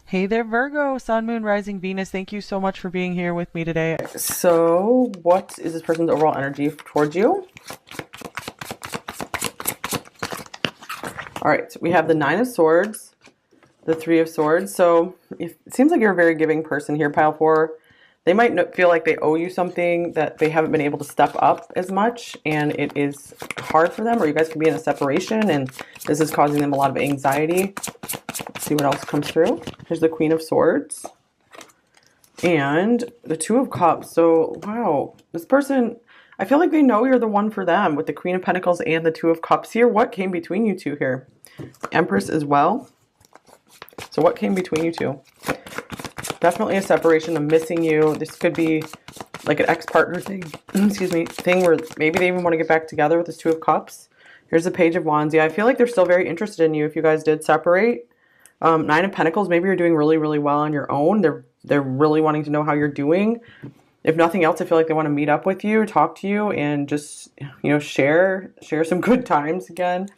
Hey there, Virgo, Sun, Moon, Rising, Venus. Thank you so much for being here with me today. So, what is this person's overall energy towards you? All right, so we have the Nine of Swords, the Three of Swords. So, it seems like you're a very giving person here, pile four. They might feel like they owe you something that they haven't been able to step up as much, and it is hard for them, or you guys could be in a separation, and this is causing them a lot of anxiety. Let's see what else comes through. Here's the Queen of Swords and the Two of Cups. So, wow, this person, I feel like they know you're the one for them with the Queen of Pentacles and the Two of Cups here. What came between you two here? Empress as well. So what came between you two? Definitely a separation, of missing you. This could be like an ex-partner thing, excuse me, thing where maybe they even want to get back together with this Two of Cups. Here's the Page of Wands. Yeah, I feel like they're still very interested in you if you guys did separate. Nine of Pentacles, maybe you're doing really, really well on your own. They're really wanting to know how you're doing. If nothing else, I feel like they want to meet up with you, talk to you, and just, you know, share some good times again.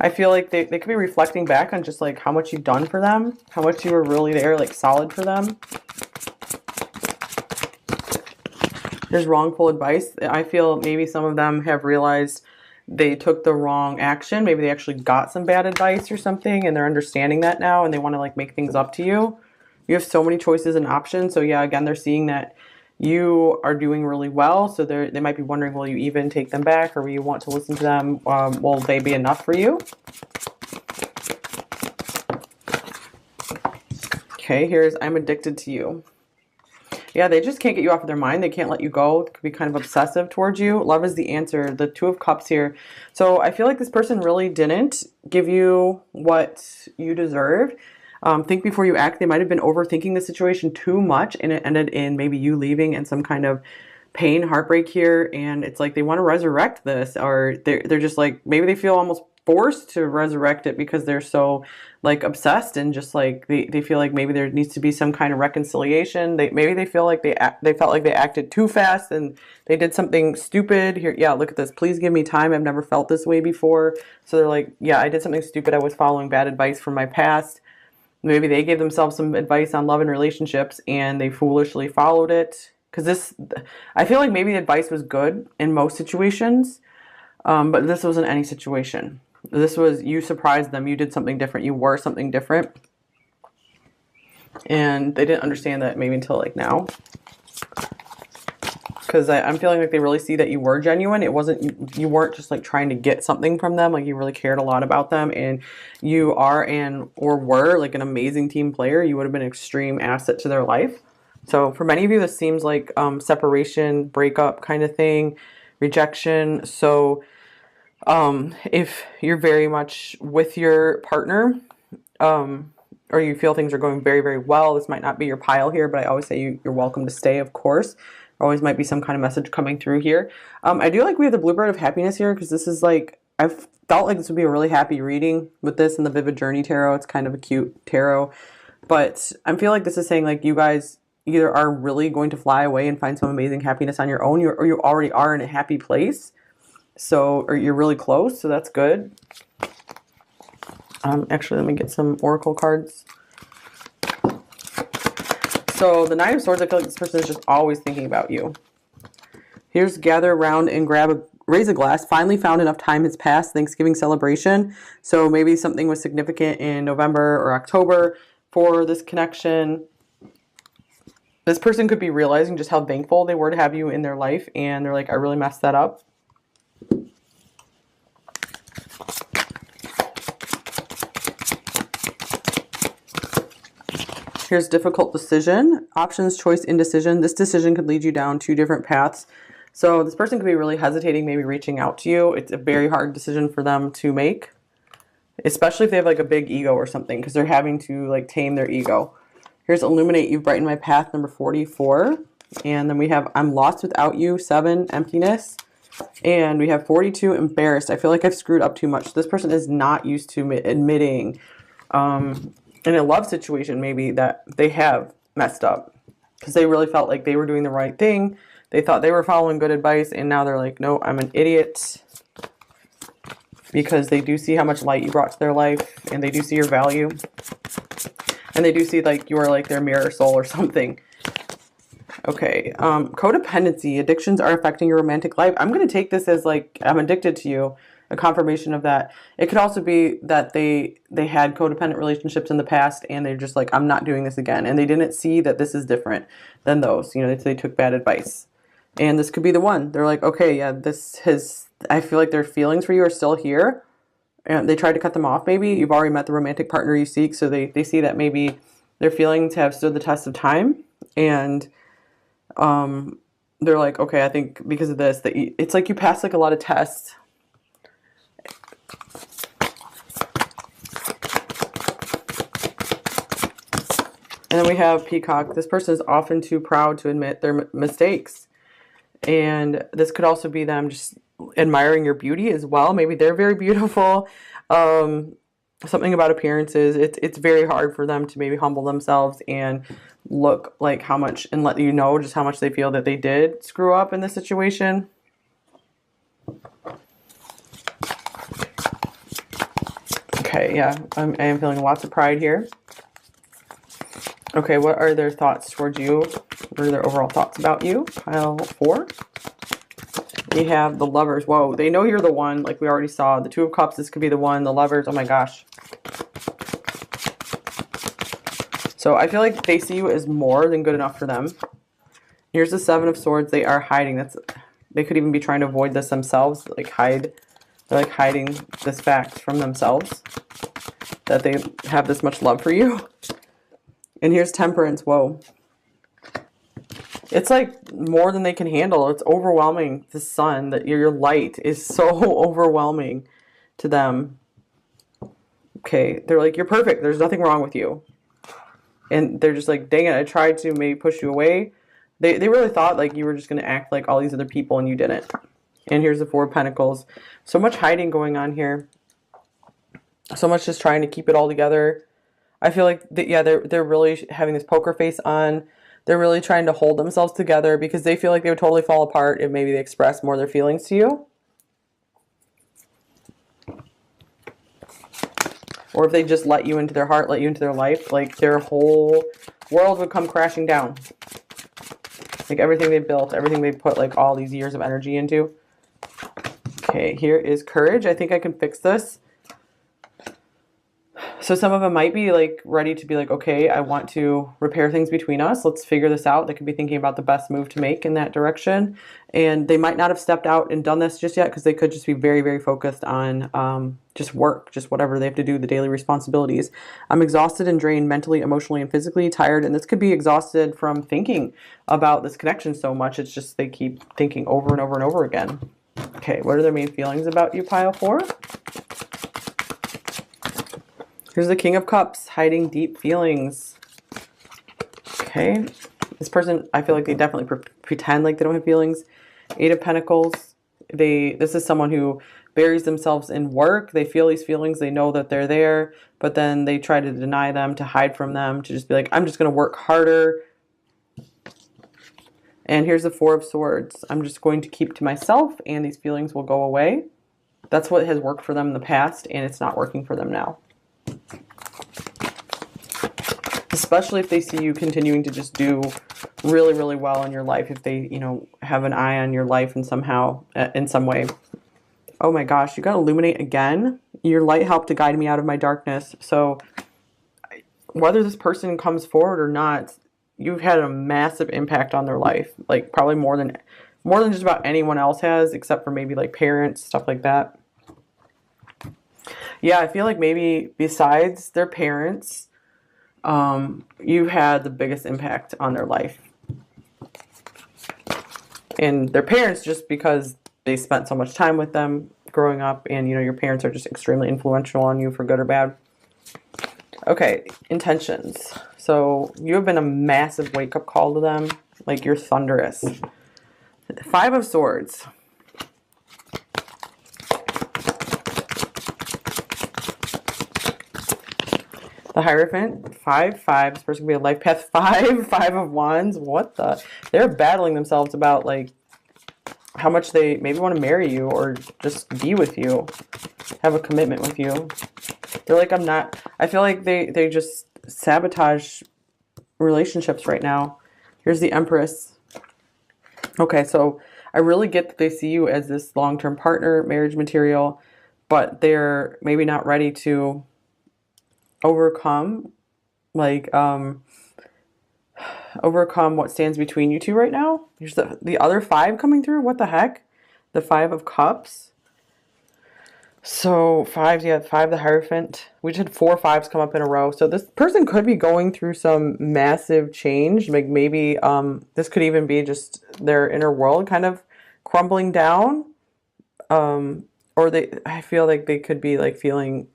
I feel like they could be reflecting back on just like how much you've done for them, how much you were really there, like solid for them. There's wrongful advice. I feel maybe some of them have realized they took the wrong action. Maybe they actually got some bad advice or something, and they're understanding that now, and they want to like make things up to you. You have so many choices and options. So yeah, again, they're seeing that you are doing really well. So they might be wondering, will you even take them back, or will you want to listen to them? Will they be enough for you? Okay, here's I'm addicted to you. Yeah, they just can't get you off of their mind. They can't let you go. They could be kind of obsessive towards you. Love is the answer. The Two of Cups here. So I feel like this person really didn't give you what you deserved. Think before you act. They might have been overthinking the situation too much, and it ended in maybe you leaving and some kind of pain, heartbreak here. And it's like they want to resurrect this, or they're just like, maybe they feel almost forced to resurrect it because they're so like obsessed, and just like they feel like maybe there needs to be some kind of reconciliation. Maybe they feel like they felt like they acted too fast and they did something stupid here. Yeah, look at this. Please give me time. I've never felt this way before. So they're like, yeah, I did something stupid. I was following bad advice from my past. Maybe they gave themselves some advice on love and relationships and they foolishly followed it. Because I feel like maybe the advice was good in most situations, but this wasn't any situation. This was, you surprised them, you did something different, you were something different. And they didn't understand that maybe until like now. Because I'm feeling like they really see that you were genuine. It wasn't, you weren't just like trying to get something from them. Like you really cared a lot about them, and you are or were like an amazing team player. You would have been an extreme asset to their life. So for many of you, this seems like separation, breakup kind of thing, rejection. So if you're very much with your partner, or you feel things are going very, very well, this might not be your pile here, but I always say you're welcome to stay, of course. Always might be some kind of message coming through here. I do like we have the Bluebird of Happiness here, because this is like, I've felt like this would be a really happy reading with this and the Vivid Journey Tarot. It's kind of a cute tarot. But I feel like this is saying like you guys either are really going to fly away and find some amazing happiness on your own, or you already are in a happy place. So, or you're really close, so that's good. Actually, let me get some oracle cards. So the Nine of Swords, I feel like this person is just always thinking about you. Here's gather around and raise a glass. Finally found enough time has passed. Thanksgiving celebration. So maybe something was significant in November or October for this connection. This person could be realizing just how thankful they were to have you in their life, and they're like, I really messed that up. Here's difficult decision, options, choice, indecision. This decision could lead you down two different paths. So this person could be really hesitating, maybe reaching out to you. It's a very hard decision for them to make, especially if they have like a big ego or something, because they're having to like tame their ego. Here's illuminate, you've brightened my path, number 44. And then we have I'm lost without you, 7, emptiness. And we have 42, embarrassed. I feel like I've screwed up too much. This person is not used to admitting, in a love situation maybe, that they have messed up, because they really felt like they were doing the right thing. They thought they were following good advice, and now they're like, no, I'm an idiot. because they do see how much light you brought to their life, and they do see your value, and they do see like you are like their mirror soul or something. Okay, codependency, addictions are affecting your romantic life. I'm going to take this as like, I'm addicted to you, a confirmation of that. It could also be that they had codependent relationships in the past, and they're just like, I'm not doing this again. And they didn't see that this is different than those. You know, they took bad advice. And this could be the one. They're like, okay, yeah, I feel like their feelings for you are still here. And they tried to cut them off maybe. You've already met the romantic partner you seek, so they see that maybe their feelings have stood the test of time. And they're like, okay, I think because of this, it's like you pass like a lot of tests. And then we have Peacock. This person is often too proud to admit their mistakes. And this could also be them just admiring your beauty as well. Maybe they're very beautiful. Something about appearances. It's very hard for them to maybe humble themselves and look like how much, and let you know just how much they feel that they did screw up in this situation. Okay, yeah, I am feeling lots of pride here. Okay, what are their thoughts towards you? What are their overall thoughts about you? Pile 4. We have the Lovers. Whoa, they know you're the one, like we already saw. The Two of Cups, this could be the one. The Lovers, oh my gosh. So I feel like they see you as more than good enough for them. Here's the Seven of Swords. They are hiding. They could even be trying to avoid this themselves. They're like hiding this fact from themselves, that they have this much love for you. And here's Temperance. Whoa. It's like more than they can handle. It's overwhelming. The sun, that your light is so overwhelming to them. Okay, they're like, you're perfect. There's nothing wrong with you. And they're just like, dang it, I tried to maybe push you away. They really thought like you were just going to act like all these other people, and you didn't. And here's the Four of Pentacles. So much hiding going on here. So much just trying to keep it all together. I feel like, they're really having this poker face on. They're really trying to hold themselves together because they feel like they would totally fall apart if maybe they express more of their feelings to you. Or if they just let you into their heart, let you into their life, like their whole world would come crashing down. Like everything they built, everything they put like all these years of energy into. Okay, here is Courage. I think I can fix this. So some of them might be like ready to be like, okay, I want to repair things between us. Let's figure this out. They could be thinking about the best move to make in that direction. And they might not have stepped out and done this just yet because they could just be very, very focused on just work, just whatever they have to do, the daily responsibilities. I'm exhausted and drained mentally, emotionally, and physically, tired. And this could be exhausted from thinking about this connection so much. It's just they keep thinking over and over and over again. Okay, what are their main feelings about you, pile 4? Here's the King of Cups, hiding deep feelings. Okay. This person, I feel like they definitely pretend like they don't have feelings. Eight of Pentacles. This is someone who buries themselves in work. They feel these feelings. They know that they're there, but then they try to deny them, to hide from them, to just be like, I'm just going to work harder. And here's the Four of Swords. I'm just going to keep to myself, and these feelings will go away. That's what has worked for them in the past, and it's not working for them now. Especially if they see you continuing to just do really, really well in your life. If they, have an eye on your life and somehow, in some way. Oh my gosh, you got Illuminate again. Your light helped to guide me out of my darkness. So whether this person comes forward or not, you've had a massive impact on their life. Like probably more than just about anyone else has, except for maybe like parents, stuff like that. Yeah, I feel like maybe besides their parents, you've had the biggest impact on their life. And their parents, just because they spent so much time with them growing up, and your parents are just extremely influential on you for good or bad. Okay, intentions. So you have been a massive wake-up call to them. Like you're thunderous. Five of Swords. The Hierophant, 5-5. This person could be a life path 5 of Wands. What the? They're battling themselves about like how much they maybe want to marry you or just be with you, have a commitment with you. They're like, I feel like they just sabotage relationships right now. Here's the Empress. Okay, so I really get that they see you as this long-term partner, marriage material, but they're maybe not ready to overcome, like, overcome what stands between you two right now. Here's the other 5 coming through. What the heck? The 5 of Cups. So 5, yeah, 5, the Hierophant. We just had 4 5s come up in a row. So this person could be going through some massive change. Like maybe this could even be just their inner world kind of crumbling down. Or I feel like they could be like feeling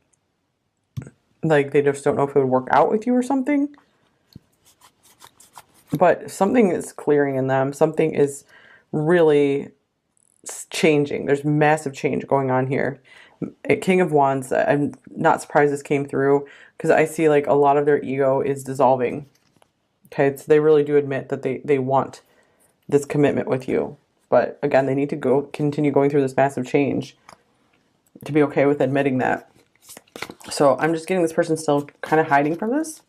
like they just don't know if it would work out with you or something. But something is clearing in them. Something is really changing. There's massive change going on here. King of Wands, I'm not surprised this came through because I see like a lot of their ego is dissolving. Okay, so they really do admit that they want this commitment with you. But again, they need to continue going through this massive change to be okay with admitting that. So I'm just getting this person still kind of hiding from this.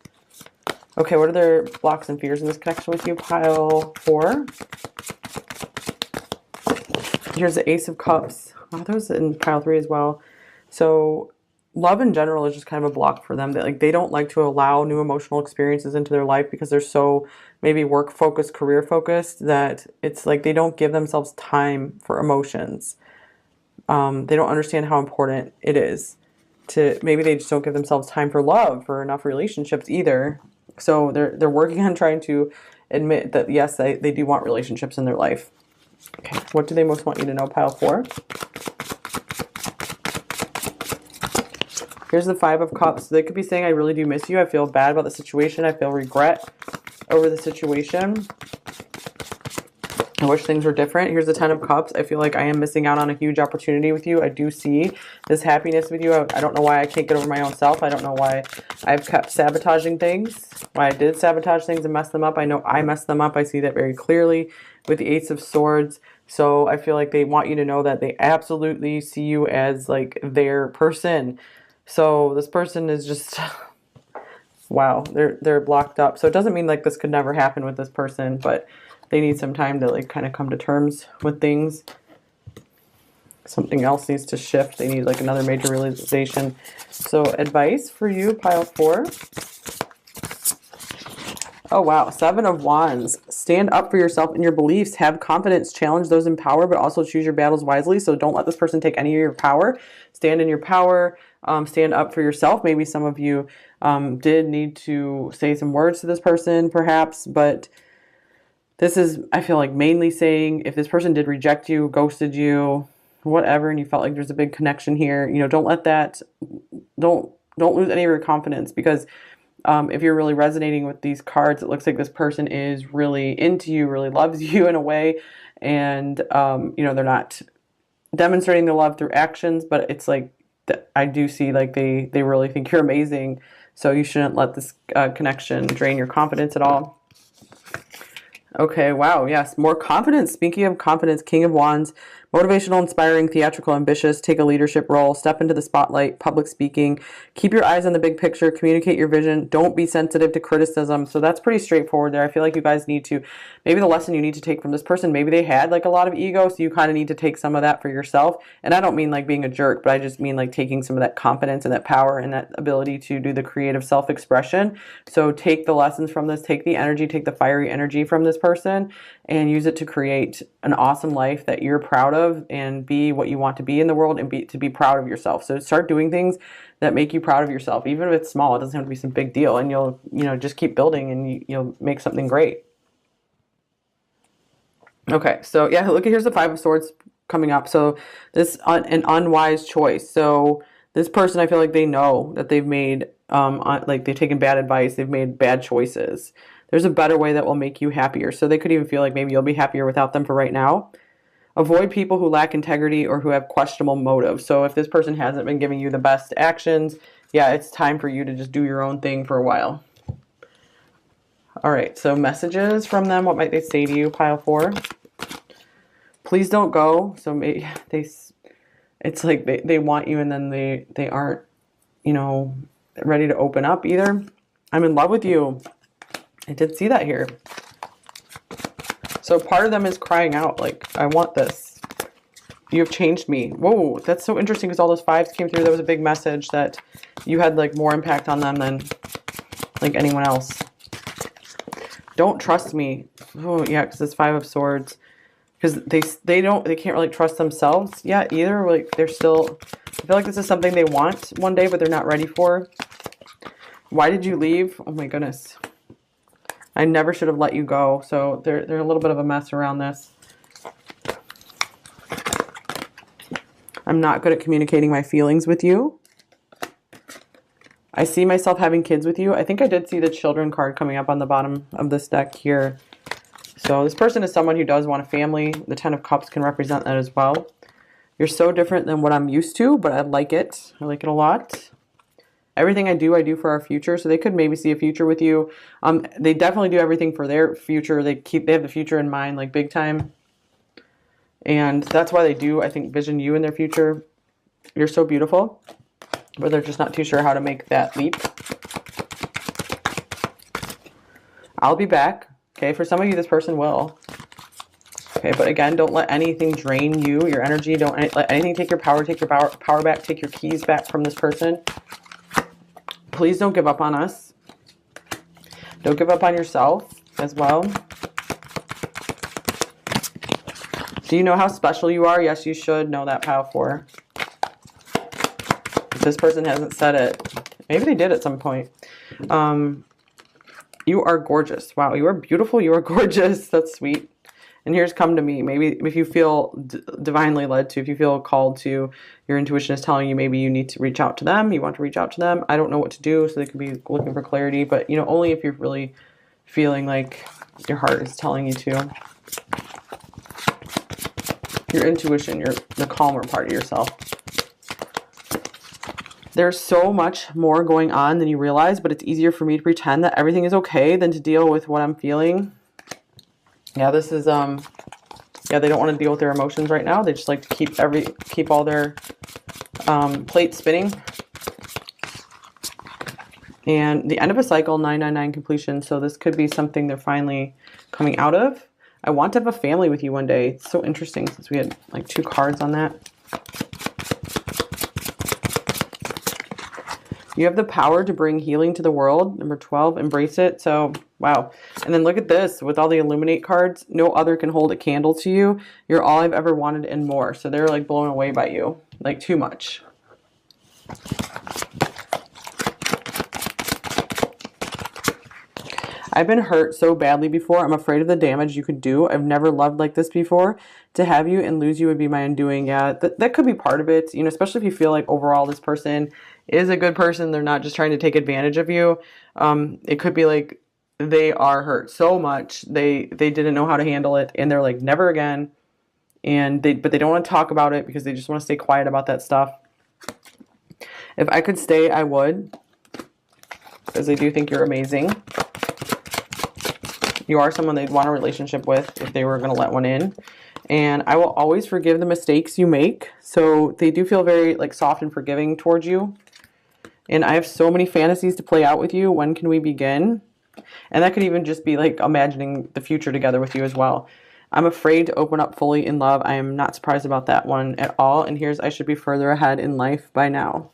Okay, what are their blocks and fears in this connection with you? Pile 4. Here's the Ace of Cups. Oh, that was in pile 3 as well. So love in general is just kind of a block for them. They don't like to allow new emotional experiences into their life because they're so maybe work focused, career focused, that it's like they don't give themselves time for emotions. They don't understand how important it is to, maybe they just don't give themselves time for love, for enough relationships either. So they're working on trying to admit that yes, they do want relationships in their life. Okay, what do they most want you to know, pile 4? Here's the 5 of Cups. They could be saying, I really do miss you. I feel bad about the situation. I feel regret over the situation. I wish things were different. Here's the 10 of Cups. I feel like I am missing out on a huge opportunity with you. I do see this happiness with you. I don't know why I can't get over my own self. I don't know why I've kept sabotaging things. Why I did sabotage things and mess them up. I know I messed them up. I see that very clearly with the Ace of Swords. So I feel like they want you to know that they absolutely see you as like their person. So this person is just, wow, they're blocked up. So it doesn't mean like this could never happen with this person, but they need some time to like kind of come to terms with things. Something else needs to shift. They need like another major realization. So advice for you, pile 4. Oh, wow. 7 of Wands. Stand up for yourself and your beliefs. Have confidence. Challenge those in power, but also choose your battles wisely. So don't let this person take any of your power. Stand in your power. Stand up for yourself. Maybe some of you did need to say some words to this person, perhaps. But this is, I feel like, mainly saying if this person did reject you, ghosted you, whatever, and you felt like there's a big connection here, you know, don't let that, don't lose any of your confidence, because if you're really resonating with these cards, it looks like this person is really into you, really loves you in a way. And, you know, they're not demonstrating their love through actions, but it's like, I do see like they really think you're amazing. So you shouldn't let this connection drain your confidence at all. Okay, wow, yes, more confidence. Speaking of confidence, King of Wands, motivational, inspiring, theatrical, ambitious, take a leadership role, step into the spotlight, public speaking, keep your eyes on the big picture, communicate your vision, don't be sensitive to criticism. So that's pretty straightforward there. I feel like you guys need to, maybe the lesson you need to take from this person, maybe they had like a lot of ego, so you kind of need to take some of that for yourself. And I don't mean like being a jerk, but I just mean like taking some of that confidence and that power and that ability to do the creative self-expression. So take the lessons from this, take the energy, take the fiery energy from this person and use it to create an awesome life that you're proud of and be what you want to be in the world and to be proud of yourself. So start doing things that make you proud of yourself, even if it's small. It doesn't have to be some big deal, and you'll, you know, just keep building and you'll make something great. Okay, so yeah, look, here's the 5 of Swords coming up. So this an unwise choice. So this person, I feel like they know that they've made like they've taken bad advice, they've made bad choices. There's a better way that will make you happier. So they could even feel like maybe you'll be happier without them for right now. Avoid people who lack integrity or who have questionable motives. So if this person hasn't been giving you the best actions, yeah, it's time for you to just do your own thing for a while. All right, so messages from them. What might they say to you, pile 4? Please don't go. So maybe it's like they want you and then they aren't, you know, ready to open up either. I'm in love with you. I did see that here. So part of them is crying out like, I want this. You have changed me. Whoa, that's so interesting because all those fives came through. That was a big message that you had like more impact on them than like anyone else. Don't trust me. Oh yeah, because it's Five of Swords. Because they can't really trust themselves yet either. Like they're still, I feel like this is something they want one day, but they're not ready for. Why did you leave? Oh my goodness. I never should have let you go. So they're a little bit of a mess around this. I'm not good at communicating my feelings with you. I see myself having kids with you. I think I did see the children card coming up on the bottom of this deck here. So this person is someone who does want a family. The Ten of Cups can represent that as well. You're so different than what I'm used to, but I like it. I like it a lot. Everything I do for our future. So they could maybe see a future with you. They definitely do everything for their future. They have the future in mind, like big time. And that's why they do, I think, vision you in their future. You're so beautiful, but they're just not too sure how to make that leap. I'll be back. Okay, for some of you, this person will. Okay, but again, don't let anything drain you, your energy. Don't let anything take your power back, take your keys back from this person. Please don't give up on us. Don't give up on yourself as well. Do you know how special you are? Yes, you should know that, Pile 4. If this person hasn't said it, maybe they did at some point. You are gorgeous. Wow, you are beautiful. You are gorgeous. That's sweet. And here's come to me. Maybe if you feel divinely led to, if you feel called to, your intuition is telling you maybe you need to reach out to them. You want to reach out to them. I don't know what to do, so they could be looking for clarity. But, you know, only if you're really feeling like your heart is telling you to. Your intuition, the calmer part of yourself. There's so much more going on than you realize, but it's easier for me to pretend that everything is okay than to deal with what I'm feeling. Yeah, this is, yeah, they don't want to deal with their emotions right now. They just like to keep all their plates spinning. And the end of a cycle, 999 completion. So this could be something they're finally coming out of. I want to have a family with you one day. It's so interesting since we had like 2 cards on that. You have the power to bring healing to the world. Number 12, embrace it. So, wow. And then look at this. With all the Illuminate cards, no other can hold a candle to you. You're all I've ever wanted and more. So they're like blown away by you. Like too much. I've been hurt so badly before. I'm afraid of the damage you could do. I've never loved like this before. To have you and lose you would be my undoing. Yeah, that could be part of it. You know, especially if you feel like overall this person is a good person. They're not just trying to take advantage of you. It could be like they are hurt so much. They didn't know how to handle it. And they're like, never again. But they don't want to talk about it because they just want to stay quiet about that stuff. If I could stay, I would. Because they do think you're amazing. You are someone they'd want a relationship with if they were going to let one in. And I will always forgive the mistakes you make. So they do feel very like soft and forgiving towards you. And I have so many fantasies to play out with you. When can we begin? And that could even just be like imagining the future together with you as well. I'm afraid to open up fully in love. I am not surprised about that one at all. And here's I should be further ahead in life by now.